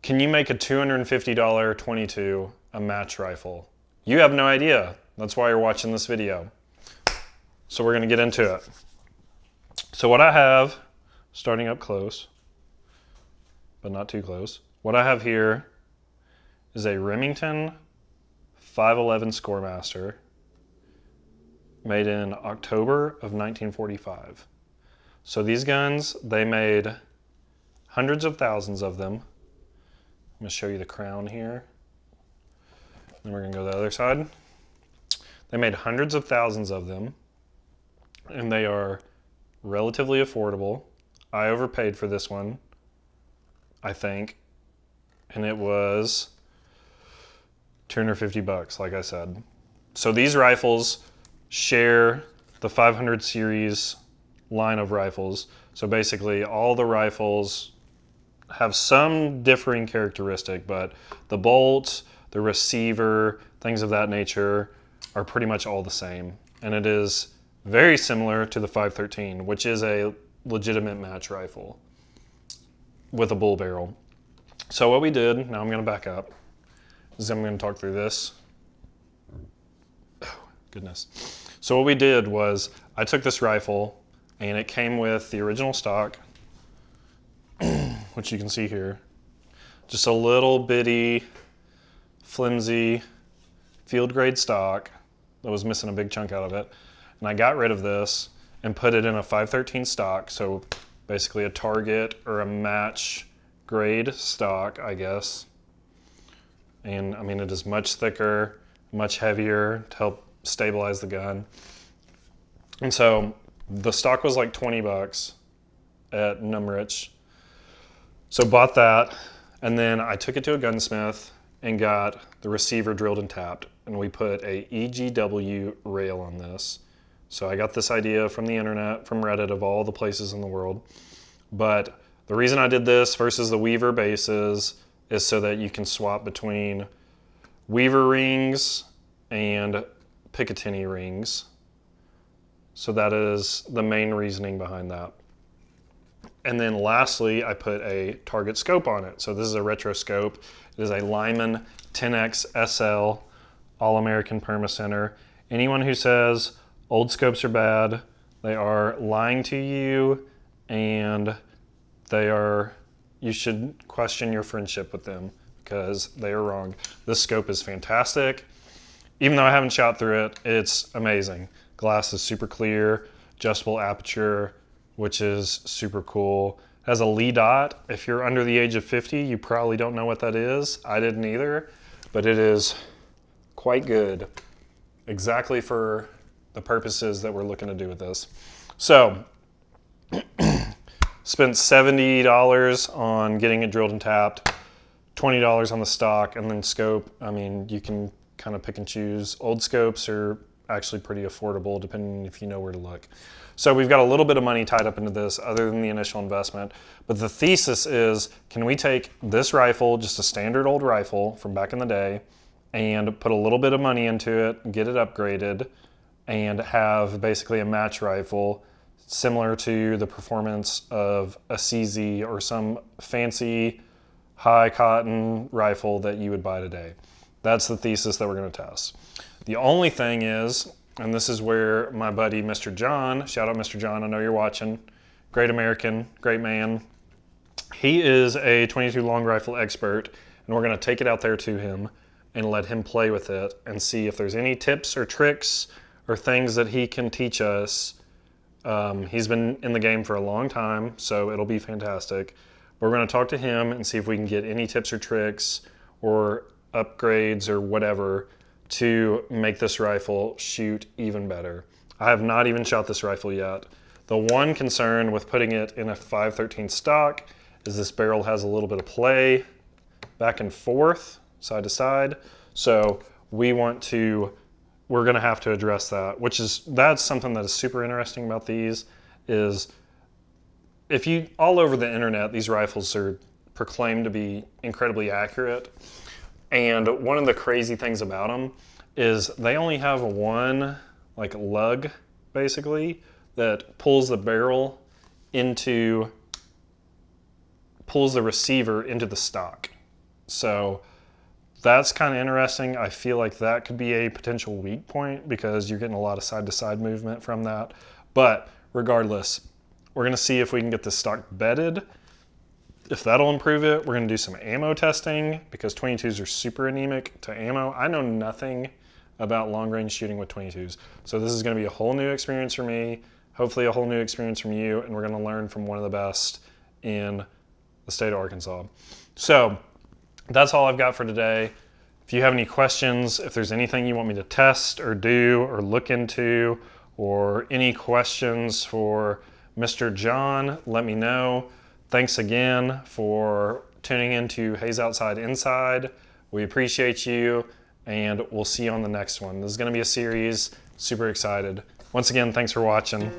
Can you make a $250 .22 a match rifle? You have no idea. That's why you're watching this video. So we're gonna get into it. So what I have, starting up close, but not too close, what I have here is a Remington 511 Scoremaster made in October of 1945. So these guns, they made hundreds of thousands of them. I'm gonna show you the crown here. Then we're gonna go to the other side. They made hundreds of thousands of them, and they are relatively affordable. I overpaid for this one, I think, and it was 250 bucks, like I said. So these rifles share the 500 series line of rifles. So basically all the rifles have some differing characteristic, but the bolt, the receiver, things of that nature are pretty much all the same. And it is very similar to the 513, which is a legitimate match rifle with a bull barrel. So what we did, now I'm gonna back up, is I'm gonna talk through this. Oh, goodness. So what we did was, I took this rifle and it came with the original stock, which you can see here. Just a little bitty, flimsy, field grade stock that was missing a big chunk out of it. And I got rid of this and put it in a 513 stock, so basically a target or a match grade stock, I guess. And I mean, it is much thicker, much heavier to help stabilize the gun. And so the stock was like 20 bucks at Numrich. So bought that, and then I took it to a gunsmith and got the receiver drilled and tapped, and we put a EGW Rail on this. So I got this idea from the internet, from Reddit, of all the places in the world. But the reason I did this versus the Weaver bases is so that you can swap between Weaver rings and Picatinny rings. So that is the main reasoning behind that. And then lastly, I put a target scope on it. So this is a retro scope. It is a Lyman 10X SL All-American Perma Center. Anyone who says old scopes are bad, they are lying to you, and you should question your friendship with them because they are wrong. This scope is fantastic. Even though I haven't shot through it, it's amazing. Glass is super clear, adjustable aperture, which is super cool. It has a Lee dot. If you're under the age of 50, you probably don't know what that is. I didn't either, but it is quite good. Exactly for the purposes that we're looking to do with this. So, spent $70 on getting it drilled and tapped, $20 on the stock, and then scope. I mean, you can kind of pick and choose. Old scopes are actually pretty affordable depending if you know where to look. So we've got a little bit of money tied up into this other than the initial investment, but the thesis is, can we take this rifle, just a standard old rifle from back in the day, and put a little bit of money into it, get it upgraded, and have basically a match rifle similar to the performance of a CZ or some fancy high cotton rifle that you would buy today. That's the thesis that we're going to test. The only thing is, and this is where my buddy Mr. John, shout out Mr. John, I know you're watching, great American, great man. He is a 22 long rifle expert, and we're going to take it out there to him and let him play with it and see if there's any tips or tricks or things that he can teach us. He's been in the game for a long time, so it'll be fantastic. We're going to talk to him and see if we can get any tips or tricks or upgrades or whatever to make this rifle shoot even better. I have not even shot this rifle yet. The one concern with putting it in a 513 stock is this barrel has a little bit of play back and forth, side to side. So we're gonna have to address that, that's something that is super interesting about these is all over the internet, these rifles are proclaimed to be incredibly accurate. And one of the crazy things about them is they only have one lug basically that pulls the receiver into the stock. So that's kind of interesting. I feel like that could be a potential weak point because you're getting a lot of side-to-side movement from that. But regardless, we're gonna see if we can get this stock bedded. If that'll improve it, we're gonna do some ammo testing because 22s are super anemic to ammo. I know nothing about long-range shooting with 22s. So this is gonna be a whole new experience for me, hopefully a whole new experience from you, and we're gonna learn from one of the best in the state of Arkansas. So that's all I've got for today. If you have any questions, if there's anything you want me to test or do or look into, or any questions for Mr. John, let me know. Thanks again for tuning into Haze Outside Inside. We appreciate you, and we'll see you on the next one. This is gonna be a series, super excited. Once again, thanks for watching.